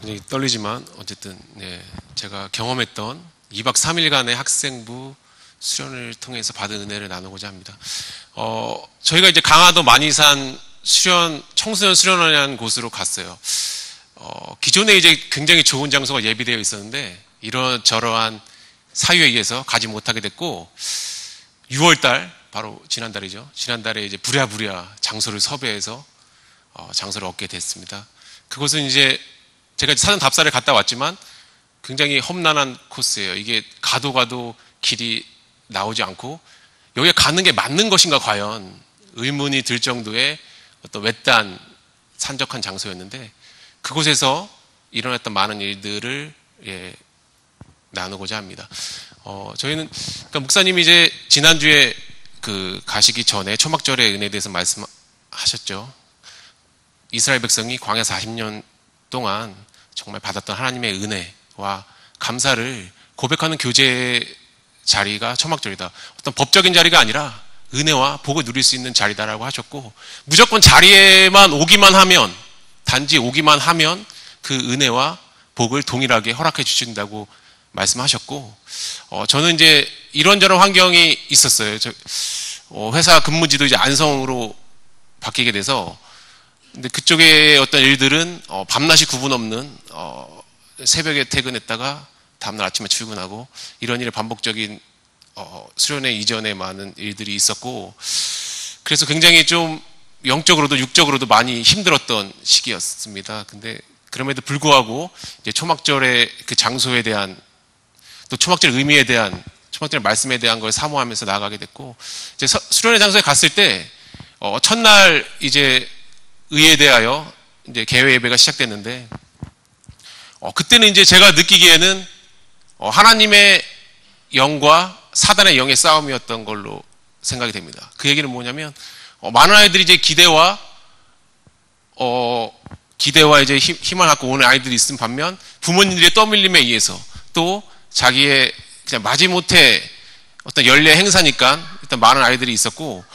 굉장히 떨리지만 어쨌든 제가 경험했던 2박 3일간의 학생부 수련을 통해서 받은 은혜를 나누고자 합니다. 저희가 이제 강화도 만이산 청소년 수련원이라는 곳으로 갔어요. 기존에 이제 굉장히 좋은 장소가 예비되어 있었는데 이러저러한 사유에 의해서 가지 못하게 됐고 6월달 바로 지난달이죠. 지난달에 이제 부랴부랴 장소를 섭외해서 장소를 얻게 됐습니다. 그곳은 이제 제가 사전 답사를 갔다 왔지만 굉장히 험난한 코스예요. 이게 가도 길이 나오지 않고 여기에 가는 게 맞는 것인가 과연 의문이 들 정도의 어떤 외딴 산적한 장소였는데 그곳에서 일어났던 많은 일들을 나누고자 합니다. 저희는 그러니까 목사님이 이제 지난주에 가시기 전에 초막절의 은혜에 대해서 말씀하셨죠. 이스라엘 백성이 광야 40년 동안 정말 받았던 하나님의 은혜와 감사를 고백하는 교제 자리가 초막절이다. 어떤 법적인 자리가 아니라 은혜와 복을 누릴 수 있는 자리다라고 하셨고 무조건 자리에만 오기만 하면 단지 오기만 하면 그 은혜와 복을 동일하게 허락해 주신다고 말씀하셨고 저는 이제 이런저런 환경이 있었어요. 회사 근무지도 이제 안성으로 바뀌게 돼서 근데 그쪽의 어떤 일들은 밤낮이 구분 없는 새벽에 퇴근했다가 다음날 아침에 출근하고 이런 일의 반복적인 수련회 이전에 많은 일들이 있었고 그래서 굉장히 좀 영적으로도 육적으로도 많이 힘들었던 시기였습니다. 근데 그럼에도 불구하고 이제 초막절의 그 장소에 대한 또 초막절 의미에 대한 초막절 말씀에 대한 걸 사모하면서 나아가게 됐고 이제 수련회 장소에 갔을 때 첫날 이제 의에 대하여 이제 개회 예배가 시작됐는데 그때는 이제 제가 느끼기에는 하나님의 영과 사단의 영의 싸움이었던 걸로 생각이 됩니다. 그 얘기는 뭐냐면 많은 아이들이 이제 기대와 이제 희망을 갖고 오는 아이들이 있은 반면 부모님들의 떠밀림에 의해서 또 자기의 그냥 마지못해 어떤 연례 행사니까 일단 많은 아이들이 있었고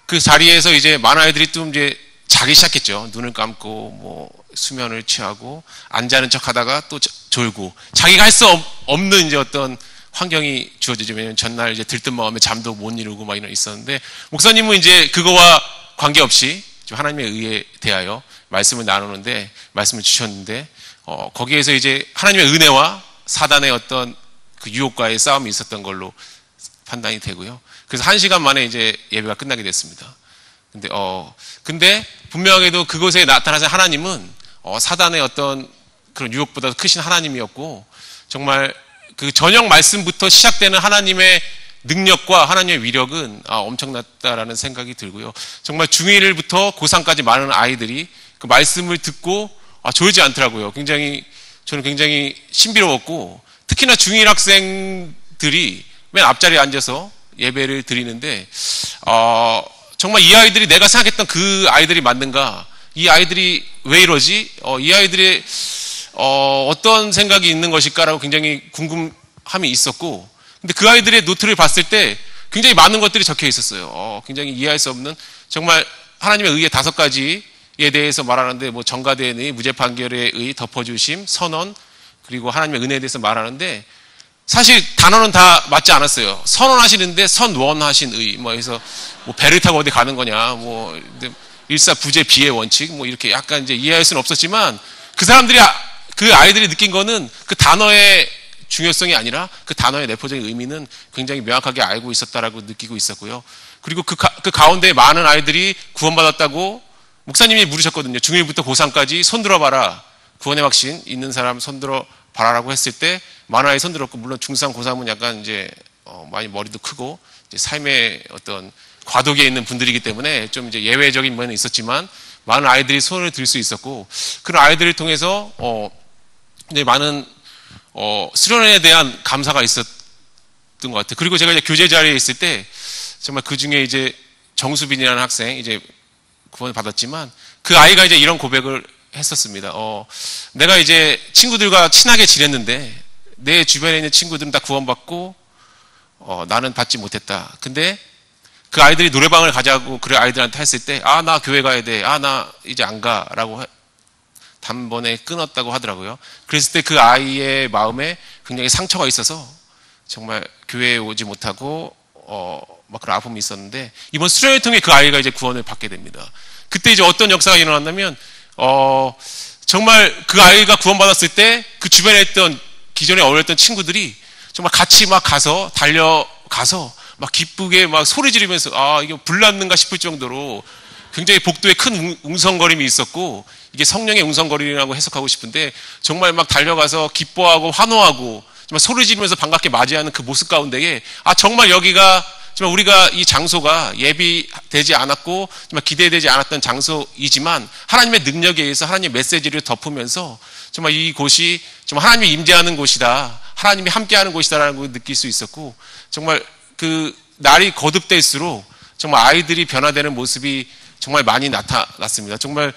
그 자리에서 이제 많은 아이들이 또 이제 자기 시작했죠. 눈을 감고 뭐 수면을 취하고 안 자는 척 하다가 또 졸고 자기가 할 수 없는 이제 어떤 환경이 주어지죠. 왜냐면 전날 이제 들뜬 마음에 잠도 못 이루고 막 이런 있었는데 목사님은 이제 그거와 관계없이 하나님의 의에 대하여 말씀을 나누는데 말씀을 주셨는데 거기에서 이제 하나님의 은혜와 사단의 어떤 그 유혹과의 싸움이 있었던 걸로 판단이 되고요. 그래서 1시간 만에 이제 예배가 끝나게 됐습니다. 근데 분명하게도 그곳에 나타나신 하나님은 사단의 어떤 그런 유혹보다 크신 하나님이었고 정말 그 저녁 말씀부터 시작되는 하나님의 능력과 하나님의 위력은 엄청났다라는 생각이 들고요. 정말 중1부터 고3까지 많은 아이들이 그 말씀을 듣고 졸지 않더라고요. 저는 굉장히 신비로웠고 특히나 중1 학생들이 맨 앞자리에 앉아서 예배를 드리는데 정말 이 아이들이 내가 생각했던 그 아이들이 맞는가? 이 아이들이 왜 이러지? 이 아이들의 어떤 생각이 있는 것일까라고 굉장히 궁금함이 있었고 근데 그 아이들의 노트를 봤을 때 굉장히 많은 것들이 적혀 있었어요. 굉장히 이해할 수 없는 정말 하나님의 의의 5가지에 대해서 말하는데 뭐 정가된 의, 무죄 판결의 의, 덮어주심, 선언 그리고 하나님의 은혜에 대해서 말하는데 사실 단어는 다 맞지 않았어요. 선언하시는데 선원하신 의, 뭐 해서 뭐 배를 타고 어디 가는 거냐, 뭐 일사부재 비의 원칙, 뭐 이렇게 약간 이제 이해할 수는 없었지만 그 아이들이 느낀 거는 그 단어의 중요성이 아니라 그 단어의 내포적인 의미는 굉장히 명확하게 알고 있었다라고 느끼고 있었고요. 그리고 그 가운데 많은 아이들이 구원받았다고 목사님이 물으셨거든요. 중1부터 고3까지 손들어봐라. 구원의 확신 있는 사람 손들어봐라라고 했을 때 많은 아이 손들었고 물론 중3, 고3은 약간 이제 많이 머리도 크고 이제 삶의 어떤 과도기에 있는 분들이기 때문에 좀 이제 예외적인 면은 있었지만 많은 아이들이 손을 들 수 있었고 그런 아이들을 통해서 이제 많은 수련회에 대한 감사가 있었던 것 같아요. 그리고 제가 이제 교제 자리에 있을 때 정말 그 중에 이제 정수빈이라는 학생 이제 구원을 받았지만 그 아이가 이제 이런 고백을 했었습니다. 내가 이제 친구들과 친하게 지냈는데 내 주변에 있는 친구들은 다 구원받고 나는 받지 못했다. 근데 그 아이들이 노래방을 가자고 그 아이들한테 했을 때 나 교회 가야 돼. 나 이제 안 가라고 단번에 끊었다고 하더라고요. 그랬을 때 그 아이의 마음에 굉장히 상처가 있어서 정말 교회에 오지 못하고 막 그런 아픔이 있었는데, 이번 수련을 통해 그 아이가 이제 구원을 받게 됩니다. 그때 이제 어떤 역사가 일어났냐면 정말 그 아이가 구원받았을 때 그 주변에 있던 기존에 어울렸던 친구들이 정말 같이 막 가서 달려가서 막 기쁘게 막 소리 지르면서 이게 불났는가 싶을 정도로 굉장히 복도에 큰 웅성거림이 있었고, 이게 성령의 웅성거림이라고 해석하고 싶은데 정말 막 달려가서 기뻐하고 환호하고 정말 소리 지르면서 반갑게 맞이하는 그 모습 가운데에 정말 여기가 정말 우리가 이 장소가 예비되지 않았고 정말 기대되지 않았던 장소이지만 하나님의 능력에 의해서 하나님의 메시지를 덮으면서 정말 이곳이 정말 하나님이 임재하는 곳이다, 하나님이 함께하는 곳이다라는 걸 느낄 수 있었고, 정말 그 날이 거듭될수록 정말 아이들이 변화되는 모습이 정말 많이 나타났습니다. 정말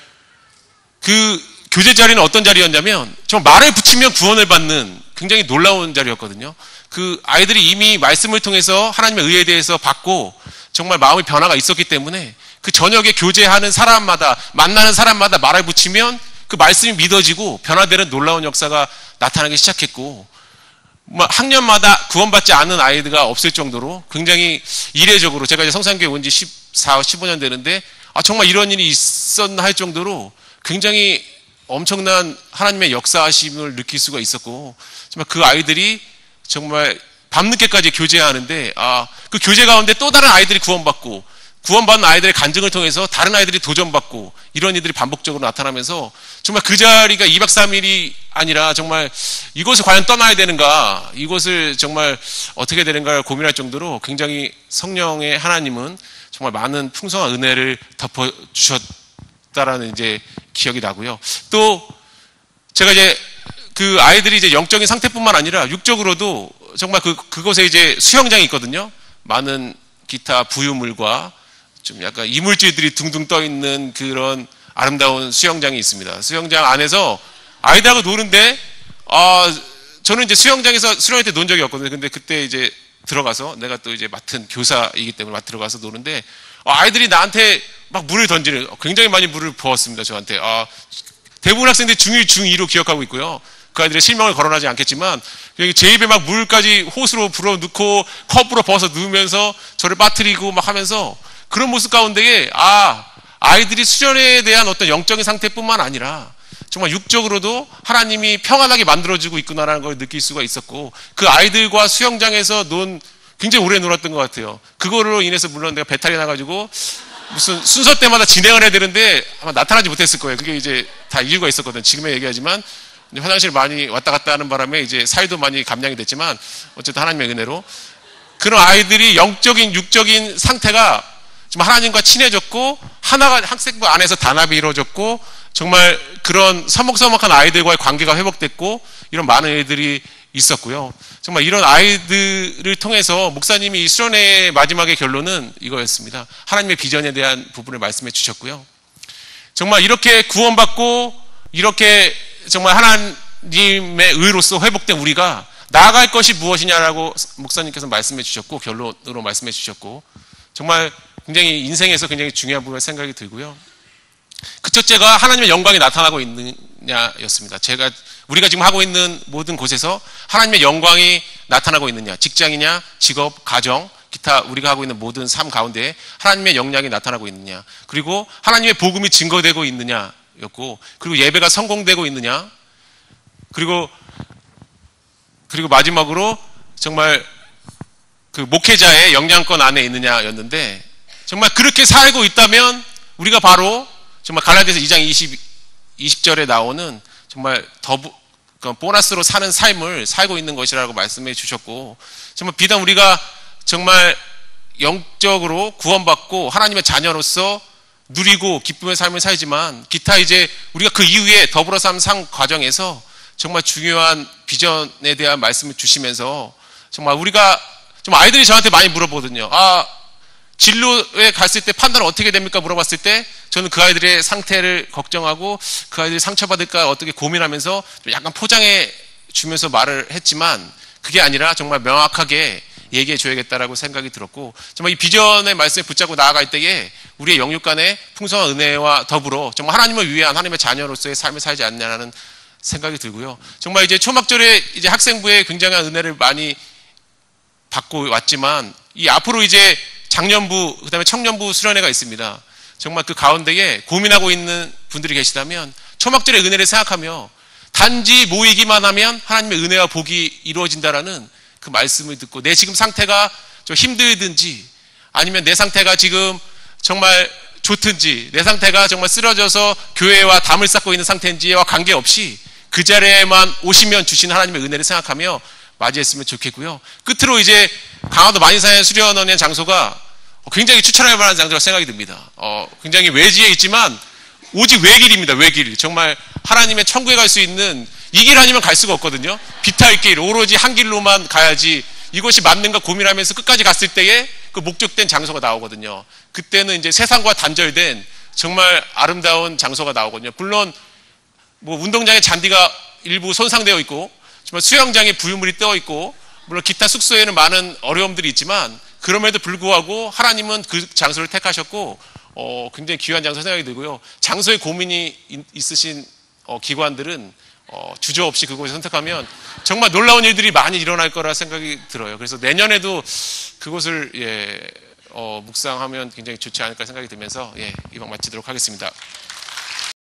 그 교제 자리는 어떤 자리였냐면 정말 말을 붙이면 구원을 받는 굉장히 놀라운 자리였거든요. 그 아이들이 이미 말씀을 통해서 하나님의 의에 대해서 받고 정말 마음의 변화가 있었기 때문에 그 저녁에 교제하는 사람마다, 만나는 사람마다 말을 붙이면 그 말씀이 믿어지고 변화되는 놀라운 역사가 나타나기 시작했고, 학년마다 구원받지 않은 아이들가 없을 정도로 굉장히 이례적으로, 제가 이제 성산교회 온 지 14, 15년 되는데 정말 이런 일이 있었나 할 정도로 굉장히 엄청난 하나님의 역사하심을 느낄 수가 있었고, 정말 그 아이들이 정말 밤늦게까지 교제하는데 그 교제 가운데 또 다른 아이들이 구원받고, 구원받은 아이들의 간증을 통해서 다른 아이들이 도전받고, 이런 일들이 반복적으로 나타나면서 정말 그 자리가 2박 3일이 아니라 정말 이곳을 과연 떠나야 되는가, 이곳을 정말 어떻게 되는가를 고민할 정도로 굉장히 성령의 하나님은 정말 많은 풍성한 은혜를 덮어주셨다라는 이제 기억이 나고요. 또 제가 이제 그 아이들이 이제 영적인 상태뿐만 아니라 육적으로도 정말 그곳에 이제 수영장이 있거든요. 많은 기타 부유물과 좀 약간 이물질들이 둥둥 떠 있는 그런 아름다운 수영장이 있습니다. 수영장 안에서 아이들하고 노는데 저는 이제 수영장에서 수련회 때 논 적이 없거든요. 근데 그때 이제 들어가서 내가 또 이제 맡은 교사이기 때문에 들어가서 노는데 아이들이 나한테 막 물을 던지는, 굉장히 많이 물을 부었습니다. 저한테. 대부분 학생들이 중1, 중2로 기억하고 있고요. 그 아이들의 실명을 거론하지 않겠지만 제 입에 막 물까지 호스로 불어넣고 컵으로 부어서 넣으면서 저를 빠뜨리고 막 하면서, 그런 모습 가운데에 아이들이 수련회에 대한 어떤 영적인 상태뿐만 아니라 정말 육적으로도 하나님이 평안하게 만들어지고 있구나라는 걸 느낄 수가 있었고, 그 아이들과 수영장에서 굉장히 오래 놀았던 것 같아요. 그거로 인해서 물론 내가 배탈이 나가지고 무슨 순서 때마다 진행을 해야 되는데 아마 나타나지 못했을 거예요. 그게 이제 다 이유가 있었거든. 지금에 얘기하지만 화장실 많이 왔다 갔다 하는 바람에 이제 살도 많이 감량이 됐지만 어쨌든 하나님의 은혜로 그런 아이들이 영적인 육적인 상태가 좀 하나님과 친해졌고, 하나가 학생부 안에서 단합이 이루어졌고, 정말 그런 서먹서먹한 아이들과의 관계가 회복됐고, 이런 많은 일들이 있었고요. 정말 이런 아이들을 통해서 목사님이 이 수련회의 마지막의 결론은 이거였습니다. 하나님의 비전에 대한 부분을 말씀해 주셨고요. 정말 이렇게 구원받고 이렇게 정말 하나님의 의로서 회복된 우리가 나아갈 것이 무엇이냐라고 목사님께서 말씀해 주셨고, 결론으로 말씀해 주셨고, 정말 굉장히 인생에서 굉장히 중요한 부분을 생각이 들고요. 그 첫째가 하나님의 영광이 나타나고 있느냐였습니다. 우리가 지금 하고 있는 모든 곳에서 하나님의 영광이 나타나고 있느냐, 직장이냐, 직업, 가정, 기타 우리가 하고 있는 모든 삶 가운데 하나님의 영향이 나타나고 있느냐, 그리고 하나님의 복음이 증거되고 있느냐였고, 그리고 예배가 성공되고 있느냐, 그리고 마지막으로 정말 그 목회자의 영향권 안에 있느냐였는데, 정말 그렇게 살고 있다면 우리가 바로 정말 갈라디아서 2장 20절에 나오는 정말 보너스로 사는 삶을 살고 있는 것이라고 말씀해 주셨고, 정말 비단 우리가 정말 영적으로 구원받고 하나님의 자녀로서 누리고 기쁨의 삶을 살지만, 기타 이제 우리가 그 이후에 더불어 삶 과정에서 정말 중요한 비전에 대한 말씀을 주시면서, 정말 우리가 좀 아이들이 저한테 많이 물어보거든요. 진로에 갔을 때 판단은 어떻게 됩니까? 물어봤을 때 저는 그 아이들의 상태를 걱정하고 그 아이들이 상처받을까 어떻게 고민하면서 좀 약간 포장해 주면서 말을 했지만, 그게 아니라 정말 명확하게 얘기해 줘야겠다라고 생각이 들었고, 정말 이 비전의 말씀에 붙잡고 나아갈 때에 우리의 영육 간의 풍성한 은혜와 더불어 정말 하나님을 위한 하나님의 자녀로서의 삶을 살지 않냐는 생각이 들고요. 정말 이제 초막절에 이제 학생부에 굉장한 은혜를 많이 받고 왔지만, 이 앞으로 이제 장년부, 그 다음에 청년부 수련회가 있습니다. 정말 그 가운데에 고민하고 있는 분들이 계시다면 초막절의 은혜를 생각하며 단지 모이기만 하면 하나님의 은혜와 복이 이루어진다라는 그 말씀을 듣고, 내 지금 상태가 좀 힘들든지 아니면 내 상태가 지금 정말 좋든지 내 상태가 정말 쓰러져서 교회와 담을 쌓고 있는 상태인지와 관계없이 그 자리에만 오시면 주시는 하나님의 은혜를 생각하며 맞이했으면 좋겠고요. 끝으로 이제 강화도 만인사회 수련원의 장소가 굉장히 추천할 만한 장소라고 생각이 듭니다. 굉장히 외지에 있지만 오직 외길입니다. 외길. 정말 하나님의 천국에 갈 수 있는 이 길 아니면 갈 수가 없거든요. 비탈길, 오로지 한 길로만 가야지 이것이 맞는가 고민하면서 끝까지 갔을 때에 그 목적된 장소가 나오거든요. 그때는 이제 세상과 단절된 정말 아름다운 장소가 나오거든요. 물론 뭐 운동장의 잔디가 일부 손상되어 있고 정말 수영장에 부유물이 떠 있고 물론 기타 숙소에는 많은 어려움들이 있지만, 그럼에도 불구하고 하나님은 그 장소를 택하셨고 굉장히 귀한 장소 생각이 들고요. 장소에 고민이 있으신 기관들은 주저없이 그곳을 선택하면 정말 놀라운 일들이 많이 일어날 거라 생각이 들어요. 그래서 내년에도 그곳을 묵상하면 굉장히 좋지 않을까 생각이 들면서 이방 마치도록 하겠습니다.